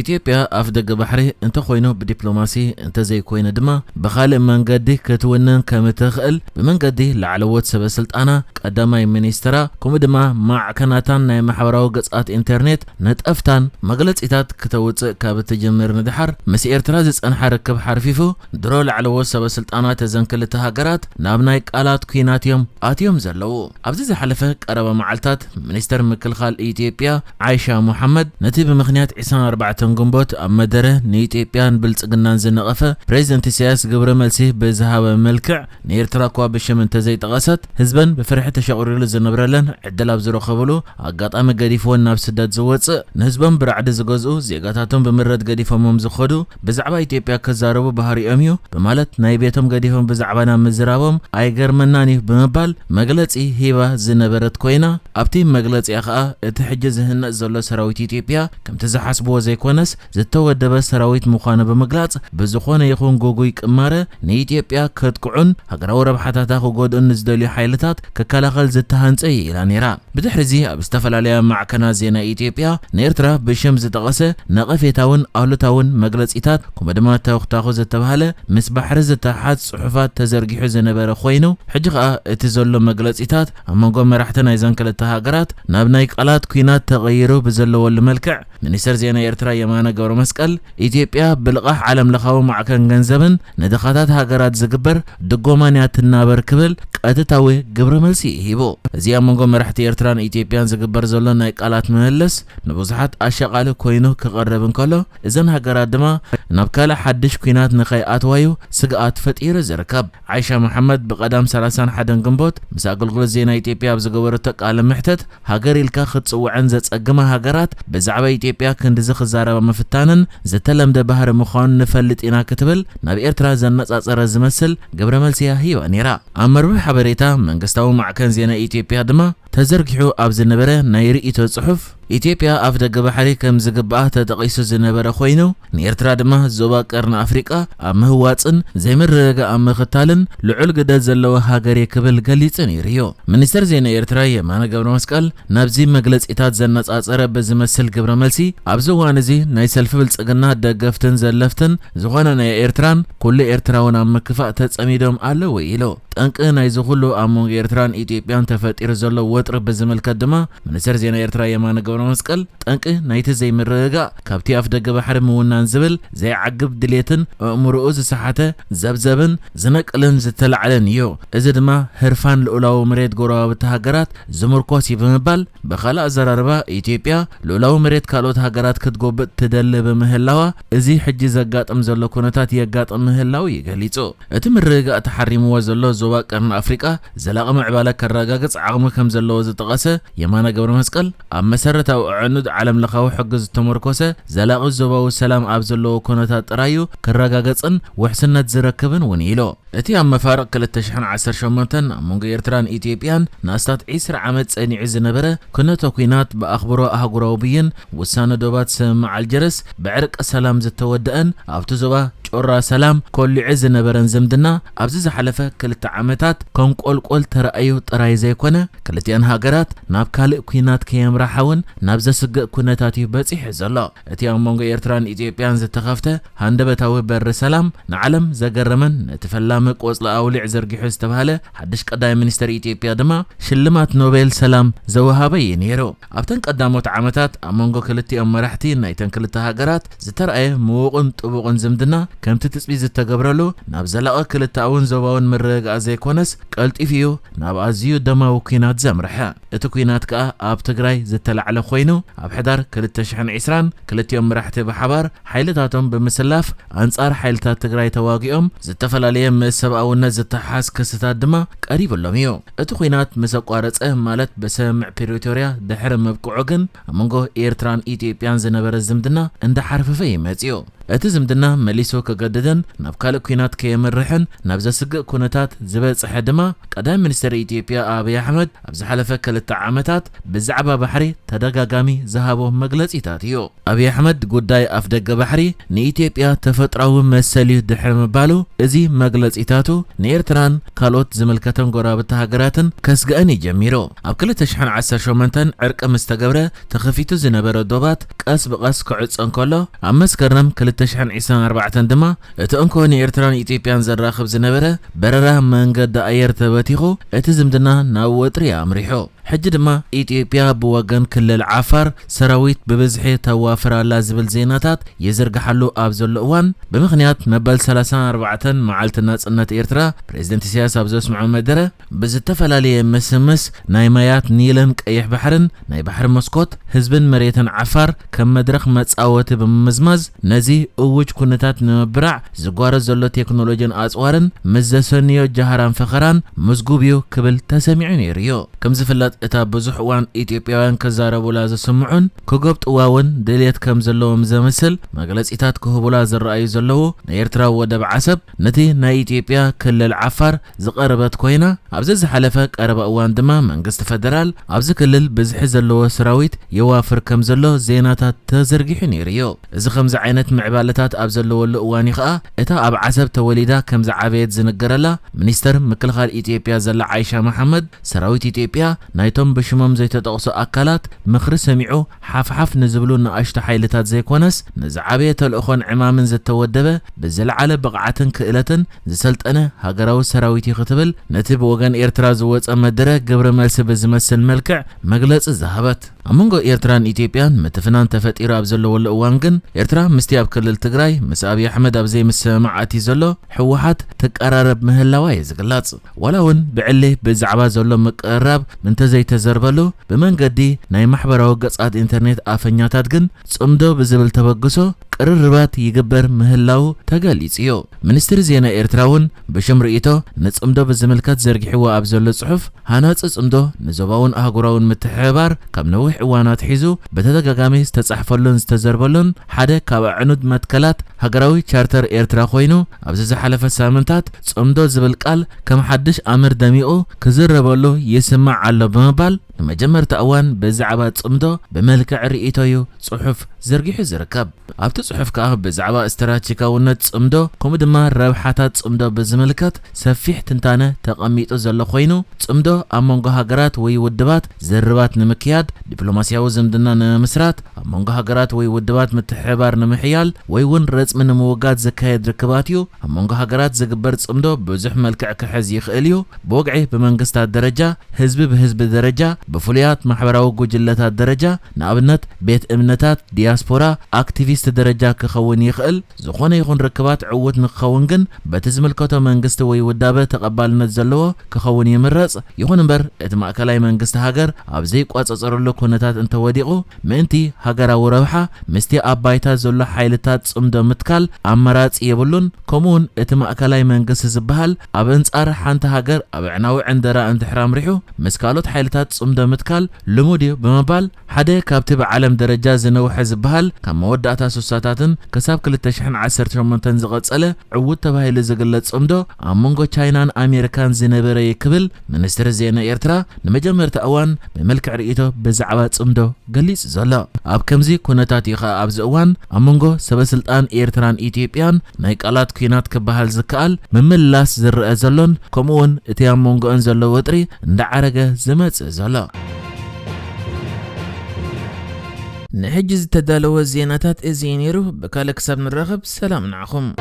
ኢትዮጵያ አፍ ደገ ባሕሪ እንተ ኮይኑ ብዲፕሎማሲ እንተ ዘይኮይነ ድማ በኻልእ መንገዲ ክትውነን ከም ትኽእል ብመንገዲ ላዕለዎት ሰበስልጣና ቀዳማይ ሚኒስትራ ከምኡ ድማ ማዕከናታን ናይ ማሕበራዊ ገጻት ኢንተርኔት ነጠፍታን መግለጺታት ከተውፅእ ካብ እትጅምር ንድሓር ምስ ኤርትራ ዝጸንሐ ርክብ ሓርፊፉ ድሮ ላዕለዎት ሰበስልጣናት እዘን ክልተ ሃገራት ናብ ናይ ቃላት ኩናት እዮም ኣትዮም ዘለዉ። ኣብዚ ዝሓለፈ ቀረባ መዓልታት ሚኒስተር ምክልኻል ኢትዮጵያ ዓይሻ ሙሐመድ ነቲ ብምኽንያት 24 ግንቦት ኣብ መደረ ንኢትዮጵያን ብልጽግናን ዝነቐፈ ፕሬዚደንት ኢሳያስ ግብረ መልሲ ብዝሃበ መልክዕ ንኤርትራ እኳ ብሽም እንተዘይጠቐሰት ህዝበን ብፍርሒ ተሸቑሪሉ ዝነብረለን ዕድል ኣብ ዝረኸብሉ ኣጋጣሚ ገዲፍዎን ናብ ስደት ዝወፅእ ንህዝቦም ብራዕዲ ዝገዝኡ ዜጋታቶም ብምረት ገዲፎሞም ዝኸዱ ብዛዕባ ኢትዮጵያ ክዛረቡ ባህሪኦም እዩ በማለት ናይ ቤቶም ገዲፎም ብዛዕባና ምዝራቦም ኣይገርመናን እዩ ብምባል መግለጺ ሂባ ዝነበረት ኮይና ኣብቲ መግለጺ ከዓ እቲ ሕጂ ዝህነፅ ዘሎ ሰራዊት ኢትዮጵያ ከምቲ ዝሓስብዎ ዘይኮነስ ዝተወደበ ሰራዊት ምዃኑ ብምግላጽ ብዝኾነ ይኹን ጎጉይ ቅማረ ንኢትዮጵያ ከጥቅዑን ሃገራዊ ረብሓታታ ክጎድኡን ዝደልዩ ሓይልታት ክከላኸል ዝተሃንፀ ኢላ ነይራ። ብድሕሪዚ ኣብ ዝተፈላለያ ማዕከናት ዜና ኢትዮጵያ ንኤርትራ ብሽም ዝጠቐሰ ነቐፌታውን ኣሉታውን መግለጺታት ከምኡ ድማ ተውክታኹ ዝተባሃለ ምስ ባሕሪ ዝተሓሓዝ ጽሑፋት ተዘርጊሑ ዝነበረ ኮይኑ ሕጂ ከዓ እቲ ዘሎ መግለጺታት ኣብ መንጎ መራሕቲ ናይዘን ክልተ ሃገራት ናብ ናይ ቃላት ኩናት ተቐይሩ ብዘለወሉ መልክዕ ሚኒስተር ዜና ኤርትራ የማነ ገብረ መስቀል ኢትዮጵያ ብልቓሕ ዓለም ለኻዊ ማዕከን ገንዘብን ንድኻታት ሃገራት ዝግበር ድጎማን ትናበር ክብል ቀጥታዊ ግብረ መልሲ ሂቦ። እዚ ኣብ መንጎ መራሕቲ ኤርትራን ኢትዮጵያን ዝግበር ዘሎ ናይ ቃላት መመለስ ንብዙሓት ኣሸቓሊ ኮይኑ ክቐርብ እንከሎ እዘን ሃገራት ድማ ናብ ካልእ ሓድሽ ኩናት ንኸይኣትዋዩ ስግኣት ፈጢሩ ዝርከብ። ዓይሻ መሐመድ ብቐዳም 31 ግንቦት ምስ ኣገልግሎት ዜና ኢትዮጵያ ኣብ ዝገበረቶ ቃለ ምሕተት ሃገር ኢልካ ክትጽውዐን ዘጸግማ ሃገራት ብዛዕባ ኢትዮጵያ ክንዲዚ ክዛረባ ምፍታንን ዝተለምደ ባህሪ ምዃኑ ንፈልጥ ኢና ክትብል ናብ ኤርትራ ዘነጻጸረ ዝመስል ግብረ መልሲ ሂባ ነይራ። ኣብ መርበብ ሓበሬታ መንግስታዊ ማዕከን ዜና ኢትዮጵያ ድማ ተዘርጊሑ ኣብ ዝነበረ ናይ ርእይቶ ጽሑፍ ኢትዮጵያ ኣፍ ደገ ባሕሪ ከም ዝግባኣ ተጠቒሱ ዝነበረ ኮይኑ ንኤርትራ ድማ ዞባ ቀርኒ ኣፍሪቃ ኣብ ምህዋፅን ዘይምርግጋእ ኣብ ምኽታልን ልዑል ግደ ዘለዎ ሃገር ክብል ገሊጹ ነይሩ እዩ። ሚኒስተር ዜና ኤርትራ የማነ ገብረ መስቀል ናብዚ መግለጺታት ዘነጻጸረ ብዝመስል ግብረ መልሲ ኣብዚ እዋን እዚ ናይ ሰልፊ ብልጽግና ደገፍትን ዘለፍትን ዝኾነ ናይ ኤርትራን ኩሉ ኤርትራውን ኣብ ምክፋእ ተጸሚዶም ኣለዉ ኢሉ ጠንቂ ናይ ዝኹሉ ኣብ መንጎ ኤርትራን ኢትዮጵያን ተፈጢሩ ዘሎ ወጥሪ ብዝምልከት ድማ ሚኒስተር ዜና ኤርትራ የማነ ገብረ መስቀል ጠንቂ ናይቲ ዘይምርግጋእ ካብቲ ኣፍ ደገ ባሕሪ ምውናን ዝብል ዘይዓግብ ድሌትን ኣእምሮኡ ዝሰሓተ ዘብዘብን ዝነቅልን ዝተላዕለን እዩ። እዚ ድማ ህርፋን ልኡላዊ መሬት ጎረባብቲ ሃገራት ዝምርኮስ እዩ ብምባል ብኻልእ ኣዘራርባ ኢትዮጵያ ልኡላዊ መሬት ካልኦት ሃገራት ክትጎብጥ ትደሊ ብምህላዋ እዚ ሕጂ ዘጋጥም ዘሎ ኩነታት የጋጥም ምህላው ይገሊጹ። እቲ ምርግጋእ ተሓሪምዎ ዘሎ ዞባ ቀርኒ ኣፍሪቃ ዘላቒ ምዕባለ ከረጋግጽ ዓቕሚ ከም ዘለዎ ዝጠቐሰ የማነ ገብረ መስቀል ኣብ መሰረታዊ ዕኑድ ዓለም ለኻዊ ሕጊ ዝተመርኮሰ ዘላቒ ዞባዊ ሰላም ኣብ ዘለዎ ኩነታት ጥራዩ ከረጋገጽን ውሕስነት ዝረክብን እውን ኢሉ። እቲ ኣብ መፋርቕ 2018 ኣብ መንጎ ኤርትራን ኢትዮጵያን ንኣስታት 20 ዓመት ጸኒዑ ዝነበረ ኩነቶ ኩናት ብኣኽብሮ ኣህጉራዊ ብይን ውሳነ ዶባት ስምምዕ ኣልጀርስ ብዕርቂ ሰላም ዝተወድአን ኣብቲ ዞባ ጮራ ሰላም ኮሊዑ ዝነበረን ዝምድና ኣብዚ ዝሓለፈ 2 ዓመታት ከም ቆልቆል ተረኣዩ ጥራይ ዘይኮነ ክልቲአን ሃገራት ናብ ካልእ ኩናት ከየምራሓውን ናብ ዘስግእ ኩነታት እዩ በፂሑ ዘሎ። እቲ ኣብ መንጎ ኤርትራን ኢትዮጵያን ዝተኸፍተ ሃንደበታዊ በሪ ሰላም ንዓለም ዘገረመን ነቲ ፈላሚ ቆጽሊ ኣውሊዕ ዘርጊሑ ዝተባሃለ ሓድሽ ቀዳማይ ሚኒስተር ኢትዮጵያ ድማ ሽልማት ኖቤል ሰላም ዘወሃበ እዩ ነይሩ። ኣብተን ቀዳሞት ዓመታት ኣብ መንጎ ክልቲኦም መራሕቲ ናይተን ክልተ ሃገራት ዝተረኣየ ምዉቕን ጥቡቕን ዝምድና ከምቲ ትጽቢት ዝተገብረሉ ናብ ዘላቒ ክልተኣውን ዞባውን ምርግጋእ ዘይኮነስ ቀልጢፉ እዩ ናብ ኣዝዩ ደማዊ ኩናት ዘምርሐ። እቲ ኩናት ከዓ ኣብ ትግራይ ዝተላዕለ ኮይኑ ኣብ ሕዳር 2020 ክልቲኦም መራሕቲ ብሓባር ሓይልታቶም ብምስላፍ ኣንጻር ሓይልታት ትግራይ ተዋጊኦም ዝተፈላለየ ሰብኣውነት ዝተሓሓዝ ክስታት ድማ ቀሪብሎም እዩ። እቲ ኩናት ምስ ኣቋረፀ ማለት በስምምዕ ፕሪቶርያ ድሕሪ መብቅዑ ግን ኣብ መንጎ ኤርትራን ኢትዮጵያን ዝነበረ ዝምድና እንዳሓርፈፈ ይመጽዩ። እቲ ዝምድና መሊሱ ከገደደን ናብ ካልእ ኩናት ከየመርሕን ናብ ዘስግእ ኩነታት ዝበጽሐ ድማ ቀዳማይ ሚኒስትር ኢትዮጵያ አብይ አሕመድ ኣብ ዝሓለፈ 2 ዓመታት ብዛዕባ ባሕሪ ተደጋጋሚ ዝሃቦ መግለጺታት እዩ። አብይ አሕመድ ጉዳይ ኣፍ ደገ ባሕሪ ንኢትዮጵያ ተፈጥራዊ መሰልዩ ድሕሪ ምባሉ እዚ መግለጺታቱ ንኤርትራን ካልኦት ዝምልከተን ጎረባብቲ ሃገራትን ከስግአን ይጀሚሩ። ኣብ 2018 ዕርቂ ምስ ተገብረ ተኸፊቱ ዝነበረ ዶባት قاس بقاس كعصن كله أمس كرنم 2024 دما اتأنكوني إيرتران إثيوبيان زراخب زنبرة بررة منقد أير تباتيخو اتزمدنا ناوتري أمريحو حج دما إثيوبيا بوغن كل العفر سراويت ببزحي توافر لازبل زيناتات يزرق حلو أبزل أوان بمخنيات مبال 34 معالت الناس أنت إيرترا بريزيدنت سياسة أبزوس مع مدرة بزتفل عليه مسمس نايمايات نيلن كأيح بحرن ناي بحر مسكوت هزبن مريتن عفر كم مدرخ متساوت بمزمز نزي أوج كنتات نبرع زقوار زلو تكنولوجيا أزوارن مزسونيو جهران فخران مزقوبيو كبل تسمعين يريو كم زفلات اتا بزح وان إثيوبيان كزاربو لاز سمعون كوغبت واون دليت كم زلو مزمسل مغلص إتات كهبولا زرأي زلو نيرترا ودب عسب نتي نا إثيوبيا كل العفر زقربت كوينا أبزز حلفك قرب وان دما منقست فدرال أبز كلل بزح زلو سراويت يوافر كم زلو زيناتات تزرقحن يريو إذا خمز عينت معبالتات أبزلو واللقواني خاء إتا أب عسب توليدا كم زعابيت زنقرلا منيستر مكلخال إثيوبيا زل عايشة محمد سراويت إثيوبيا نايتم بشمم زي تتقص أكلات مخر سمعو حف نزبلو نقاشت حيلتات زي كونس نزعابيت الأخوان عمامن زي تودبه بزل على بقعتن كإلتن زي سلطنة هاقراو سراويتي خطبل نتب وغان إيرترا زوات أمدره قبر ملس بزمسل ملكع مقلص الزهبت أمونغو إيرتران إثيوبيان متفنان تفتير أبزلو والأوانجن إيرترا مستياب كلل تقراي مس أبي أحمد أبزي مسمعاتي زلو حوحات تقرارب مهلاواي زقلاص ولون بعلي بزعبا زلو مقرب من تزي تزربلو بمن قدي ناي محبراو قصات انترنت آفنياتات جن صمدو بزبل تبقسو قرربات يقبر مهلاو تقاليسيو منستر زينا إيرتراون بشمر إيتو نصمدو بزملكات زرقحوا أبزلو صحف هانات صمدو نزوباون أهقراون متحبار كم نوح وانات حيزو بتدقاقامي ستتصحفلون ستزربلون حدا كاب عنود متكلات هقراوي تشارتر إيرترا خوينو أبزز حلف السامنتات صمدو زبلقال كم حدش أمر دميقو كزربلو يسمع على بمبال لما جمرت أوان بزعبات صمدو بملكع رئيتويو صحف زرقح زركب أبت صحف كاه بزعبا استراتيكا ونت صمدو كومدما ربحاتات صمدو بزملكات سفيح تنتانه تقميطو زلو خوينو صمدو أمونغو هاقرات وي ودبات زربات نمكياد دبلوماسياو زمدنا نمسرات أمونغو هاقرات وي ودبات متحبار نمحيال ويون رزم نموغات زكايد ركباتيو أمونغو هاقرات زقبر صمدو بزح ملكع كحز يخيليو بوقعي بمنقستات درجة حزب بحزب درجة بفوليات محبراو جوجلتات درجة نابنت بيت امنتات دياسبورا اكتيفيست درجة كخون يخيل زخون يخون ركبات عوت نخونجن بتزملكتو منقست وي ودابة تقبالنا زلوه كخون يمرص يخون مبر اتماكلاي منقست هاجر ابزي قواص اصرلو كونتات انت وديقو منتي هاجرا وربحة مستي ابايتا زلو حيلتات صمدو متكال امراص يبلون كومون اتماكلاي منقست زبحال اب انصار حانت هاجر اب عناوي عندرا انت حرام ريحو مسكالوت حيلتات صمدو متكال لمودي بمبال حدا كابتب عالم درجة زنوح زبحال كم مودعتا سوساتاتن كساب كل التشحن 18 زغصله عود تباهيل زغلص صمدو امونغو تشاينان امريكان زنبره يكبل منستر زينا إيرترا نمجمرت اوان بملكع رئيتو بزعبا صمدو غليص زلا اب كمزي كونتات يخا ابز اوان امونغو سبسلطان إيرتران إثيوبيان ناي قالات كينات كبحال زكال مملاس زرأ زلون كمون اتي امونغو انزلو وطري اندعرغه زمص زلا نحجز تدالو الزيناتات ازينيرو بكالك سب نرغب سلام نعخم